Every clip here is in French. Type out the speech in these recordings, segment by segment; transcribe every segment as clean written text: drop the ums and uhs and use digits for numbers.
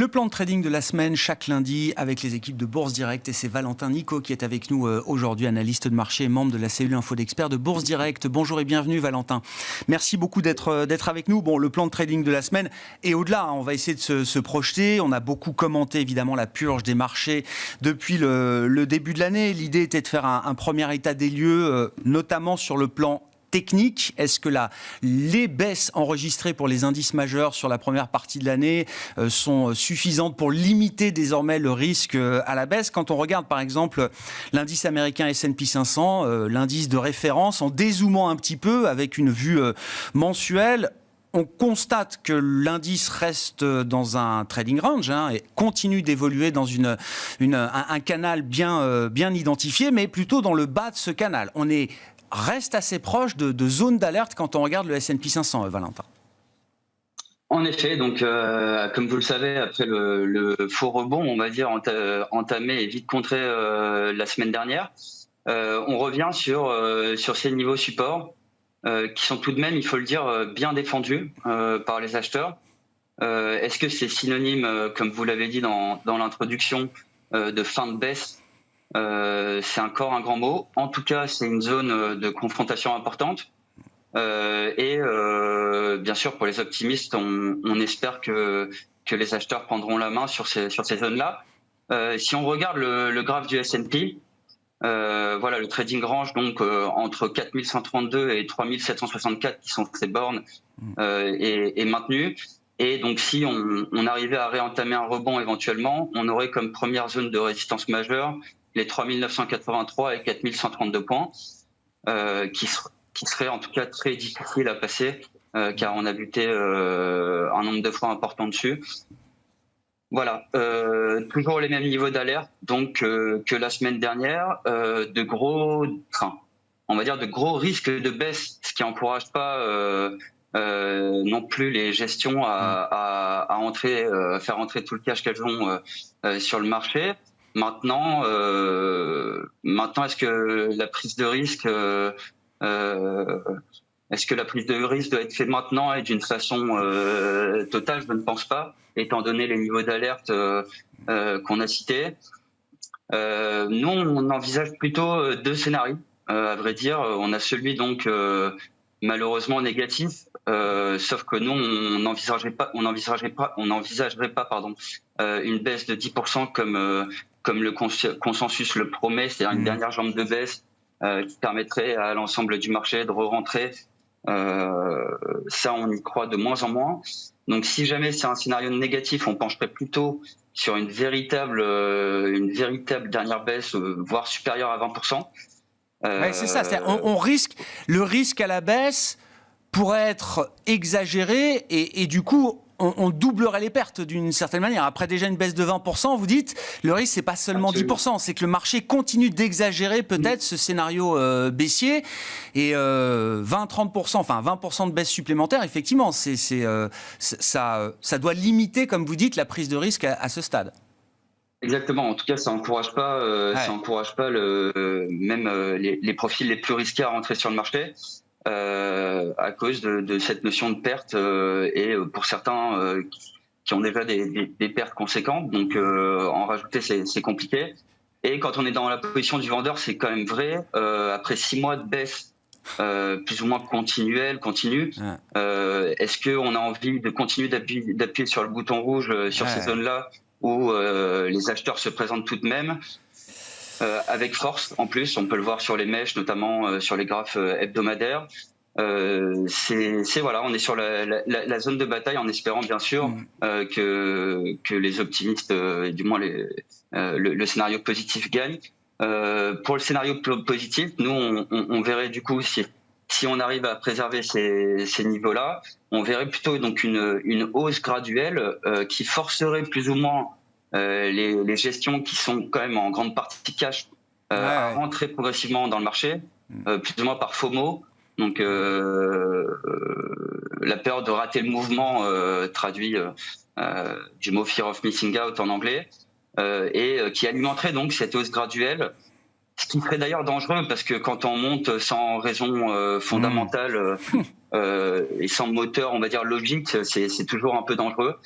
Le plan de trading de la semaine, chaque lundi, avec les équipes de Bourse Direct. Et c'est Valentin Nico qui est avec nous aujourd'hui, analyste de marché et membre de la cellule info d'experts de Bourse Direct. Bonjour et bienvenue Valentin. Merci beaucoup d'être avec nous. Bon, le plan de trading de la semaine et au-delà, on va essayer de se projeter. On a beaucoup commenté évidemment la purge des marchés depuis le début de l'année. L'idée était de faire un premier état des lieux, notamment sur le plan technique. Est-ce que les baisses enregistrées pour les indices majeurs sur la première partie de l'année sont suffisantes pour limiter désormais le risque à la baisse? Quand on regarde par exemple l'indice américain S&P 500, l'indice de référence, en dézoomant un petit peu avec une vue mensuelle, on constate que l'indice reste dans un trading range et continue d'évoluer dans un canal bien identifié, mais plutôt dans le bas de ce canal. On reste assez proche de zones d'alerte quand on regarde le S&P 500, Valentin. En effet, donc comme vous le savez, après le faux rebond, on va dire entamé et vite contré la semaine dernière, on revient sur ces niveaux supports qui sont tout de même, il faut le dire, bien défendus par les acheteurs. Est-ce que c'est synonyme, comme vous l'avez dit dans l'introduction, de fin de baisse? C'est encore un grand mot. En tout cas, c'est une zone de confrontation importante. Et bien sûr, pour les optimistes, on espère que les acheteurs prendront la main sur ces zones-là. Si on regarde le graphe du S&P, voilà, le trading range donc entre 4132 et 3764 qui sont ces bornes est maintenu. Et donc, si on arrivait à réentamer un rebond éventuellement, on aurait comme première zone de résistance majeure les 3983 et 4132 points, qui seraient en tout cas très difficiles à passer, car on a buté un nombre de fois important dessus. Voilà, toujours les mêmes niveaux d'alerte donc que la semaine dernière, de gros risques de baisse, ce qui n'encourage pas non plus les gestions à faire entrer tout le cash qu'elles ont sur le marché. Maintenant, est-ce que la prise de risque, doit être faite maintenant et d'une façon totale? Je ne pense pas, étant donné les niveaux d'alerte qu'on a cités. Nous, on envisage plutôt deux scénarios. À vrai dire, on a celui donc malheureusement négatif, sauf que nous, on n'envisagerait pas, une baisse de 10% comme le consensus le promet, c'est-à-dire une dernière jambe de baisse qui permettrait à l'ensemble du marché de re-rentrer. Ça, on y croit de moins en moins. Donc, si jamais c'est un scénario négatif, on pencherait plutôt sur une véritable dernière baisse, voire supérieure à 20%. Ouais, c'est ça. Le risque à la baisse pourrait être exagéré et du coup, on doublerait les pertes d'une certaine manière. Après déjà une baisse de 20%, vous dites, le risque, c'est pas seulement Absolument. 10%, c'est que le marché continue d'exagérer peut-être ce scénario baissier. Et 20-30%, enfin 20% de baisse supplémentaire, effectivement, ça doit limiter, comme vous dites, la prise de risque à ce stade. Exactement. En tout cas, ça encourage pas les profils les plus risqués à rentrer sur le marché. À cause de cette notion de perte et pour certains qui ont déjà des pertes conséquentes, donc en rajouter c'est compliqué. Et quand on est dans la position du vendeur, c'est quand même vrai. Après 6 mois de baisse plus ou moins continue, est-ce qu'on a envie de continuer d'appuyer sur le bouton rouge sur ces zones-là où les acheteurs se présentent tout de même avec force? En plus, on peut le voir sur les mèches, notamment sur les graphes hebdomadaires. On est sur la zone de bataille, en espérant bien sûr que les optimistes, du moins le scénario positif gagne. Pour le scénario positif, nous on verrait du coup si on arrive à préserver ces niveaux-là, on verrait plutôt donc une hausse graduelle qui forcerait plus ou moins les gestions qui sont quand même en grande partie cash à rentrer progressivement dans le marché, plus ou moins par FOMO. Donc la peur de rater le mouvement traduit du mot Fear of Missing Out en anglais, et qui alimenterait donc cette hausse graduelle. Ce qui serait d'ailleurs dangereux parce que quand on monte sans raison fondamentale et sans moteur, on va dire logique, c'est toujours un peu dangereux.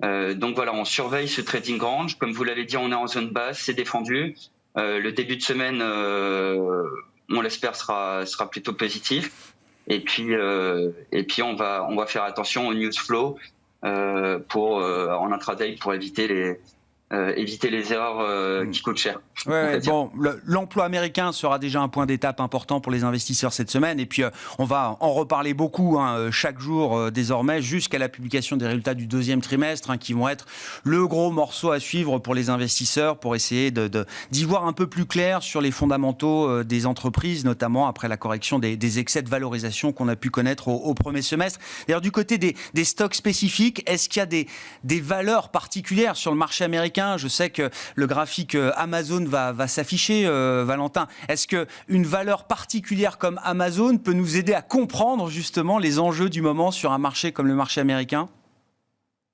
Donc voilà, on surveille ce trading range. Comme vous l'avez dit, on est en zone basse, c'est défendu. Le début de semaine, on l'espère, sera plutôt positif. Et puis on va faire attention au news flow en intraday pour éviter les erreurs qui coûtent cher. Ouais, bon, l'emploi américain sera déjà un point d'étape important pour les investisseurs cette semaine. Et puis, on va en reparler beaucoup chaque jour désormais, jusqu'à la publication des résultats du deuxième trimestre, qui vont être le gros morceau à suivre pour les investisseurs, pour essayer d'y voir un peu plus clair sur les fondamentaux des entreprises, notamment après la correction des excès de valorisation qu'on a pu connaître au premier semestre. D'ailleurs, du côté des stocks spécifiques, est-ce qu'il y a des valeurs particulières sur le marché américain? Je sais que le graphique Amazon va s'afficher, Valentin. Est-ce qu'une valeur particulière comme Amazon peut nous aider à comprendre justement les enjeux du moment sur un marché comme le marché américain?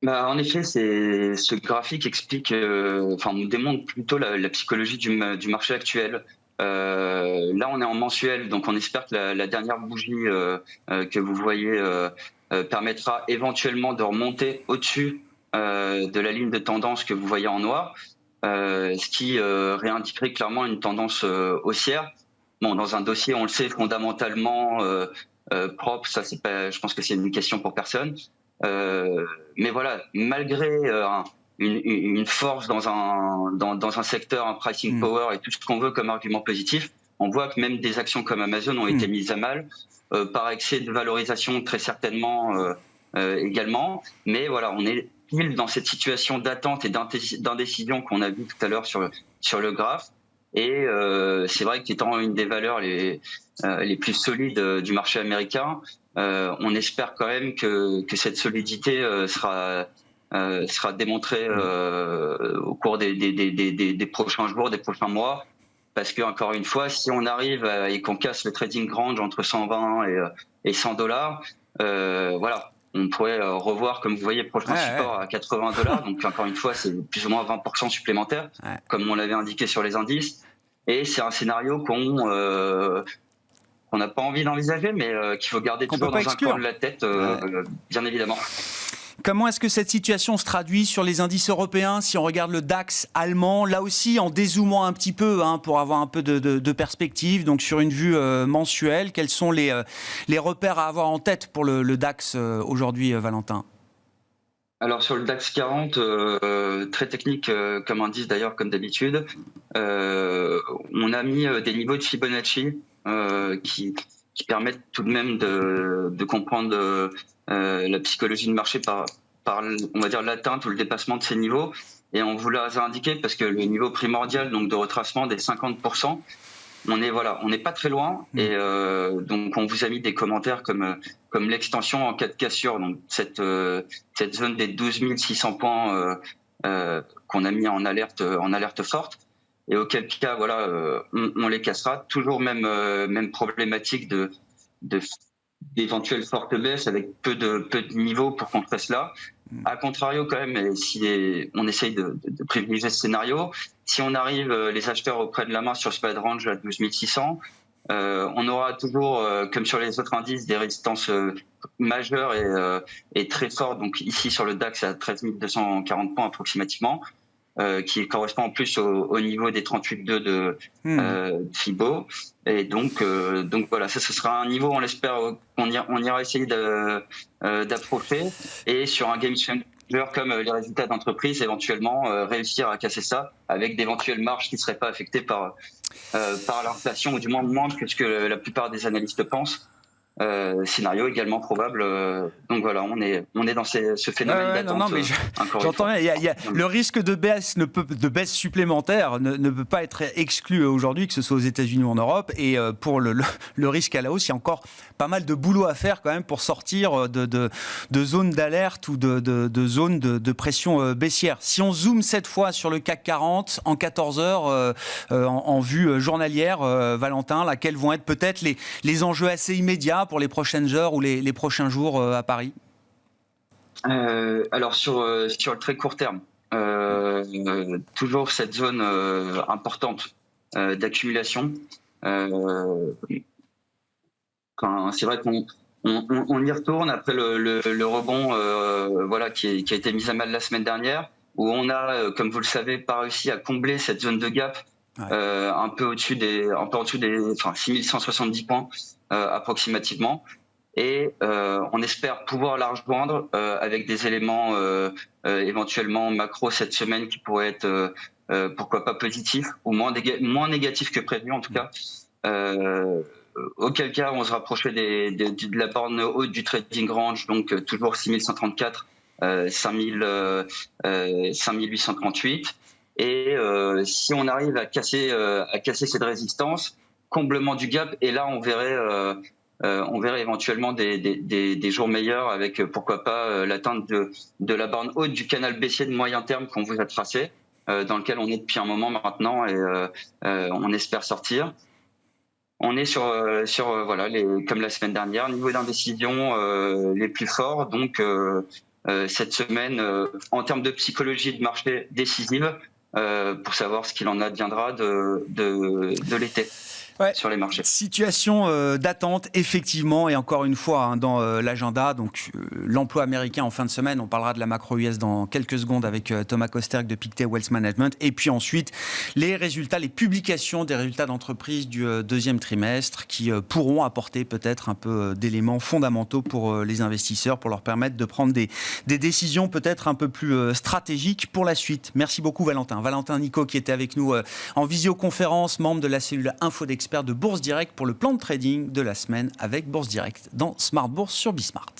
En effet, ce graphique explique, nous démontre plutôt la psychologie du marché actuel. Là, on est en mensuel, donc on espère que la dernière bougie que vous voyez permettra éventuellement de remonter au-dessus de la ligne de tendance que vous voyez en noir. Ce qui réindiquerait clairement une tendance haussière. Bon, dans un dossier, on le sait, fondamentalement propre, ça c'est pas, je pense que c'est une question pour personne. Mais voilà, malgré une force dans un secteur, un pricing power et tout ce qu'on veut comme argument positif, on voit que même des actions comme Amazon ont été mises à mal par excès de valorisation, très certainement également. Mais voilà, on est dans cette situation d'attente et d'indécision qu'on a vu tout à l'heure sur le graphe. Et c'est vrai qu'étant une des valeurs les plus solides du marché américain, on espère quand même que cette solidité sera démontrée au cours des prochains jours, des prochains mois. Parce que, encore une fois, si on arrive et qu'on casse le trading range entre 120 et $100, voilà, on pourrait revoir, comme vous voyez, le prochain support à $80. Donc, encore une fois, c'est plus ou moins 20% supplémentaire, comme on l'avait indiqué sur les indices. Et c'est un scénario qu'on n'a pas envie d'envisager, mais qu'il faut garder toujours dans un coin de la tête, bien évidemment. Comment est-ce que cette situation se traduit sur les indices européens? Si on regarde le DAX allemand, là aussi en dézoomant un petit peu pour avoir un peu de perspective, donc sur une vue mensuelle, quels sont les repères à avoir en tête pour le DAX aujourd'hui, Valentin? Alors sur le DAX 40, très technique comme indice d'ailleurs, comme d'habitude, on a mis des niveaux de Fibonacci qui permettent tout de même de comprendre la psychologie de marché par on va dire l'atteinte ou le dépassement de ces niveaux. Et on vous l'a indiqué parce que le niveau primordial donc de retracement des 50%, on n'est pas très loin. Et donc on vous a mis des commentaires comme l'extension en cas de cassure, donc cette zone des 12 600 points qu'on a mis en alerte forte. Et auquel cas, voilà, on les cassera. Toujours même problématique d'éventuelles fortes baisses avec peu de niveaux pour contrer cela. A contrario, quand même, si on essaye de privilégier ce scénario, si on arrive les acheteurs auprès de la main sur ce bad range à 12 600, on aura toujours, comme sur les autres indices, des résistances majeures et très fortes. Donc ici sur le DAX à 13 240 points approximativement. Qui correspond en plus au niveau des 38,2 de Fibo. Et donc voilà, ça ce sera un niveau, on l'espère, on ira essayer d'approcher. Et sur un game changer comme les résultats d'entreprise, éventuellement réussir à casser ça avec d'éventuelles marges qui ne seraient pas affectées par l'inflation, ou du moins moindre que ce que la plupart des analystes pensent. Scénario également probable. Donc voilà, on est dans ce phénomène d'attente. Non, mais j'entends bien. Le risque de baisse supplémentaire ne peut pas être exclu aujourd'hui, que ce soit aux États-Unis ou en Europe. Et pour le risque à la hausse, il y a encore pas mal de boulot à faire quand même pour sortir de zones d'alerte ou de zones de pression baissière. Si on zoome cette fois sur le CAC 40 en 14 heures en vue journalière, Valentin, là, quels vont être peut-être les enjeux assez immédiats pour les prochaines heures ou les prochains jours à Paris? Alors sur le très court terme, toujours cette zone importante d'accumulation. C'est vrai qu'on on y retourne après le rebond voilà, qui a été mis à mal la semaine dernière, où on a, comme vous le savez, pas réussi à combler cette zone de gap un peu au-dessus des 6170 points approximativement. Et on espère pouvoir la rejoindre avec des éléments éventuellement macro cette semaine qui pourraient être pourquoi pas positifs ou moins négatifs que prévu en tout cas. Auquel cas on se rapprochait de la borne haute du trading range, donc toujours 6134, 5838. Et si on arrive à casser cette résistance, comblement du gap, et là on verrait éventuellement des jours meilleurs avec pourquoi pas l'atteinte de la borne haute du canal baissier de moyen terme qu'on vous a tracé, dans lequel on est depuis un moment maintenant, et on espère sortir. On est sur voilà, comme la semaine dernière, niveau d'indécision les plus forts. Donc cette semaine, en termes de psychologie de marché décisive, pour savoir ce qu'il en adviendra de l'été. Sur les marchés. Situation d'attente, effectivement, et encore une fois dans l'agenda. Donc, l'emploi américain en fin de semaine, on parlera de la macro US dans quelques secondes avec Thomas Kosterk de Pictet Wealth Management. Et puis ensuite, les publications des résultats d'entreprise du deuxième trimestre qui pourront apporter peut-être un peu d'éléments fondamentaux pour les investisseurs, pour leur permettre de prendre des décisions peut-être un peu plus stratégiques pour la suite. Merci beaucoup Valentin. Valentin Nicot qui était avec nous en visioconférence, membre de la cellule Info d'Expert de Bourse Direct pour le plan de trading de la semaine avec Bourse Direct dans Smart Bourse sur Bismart.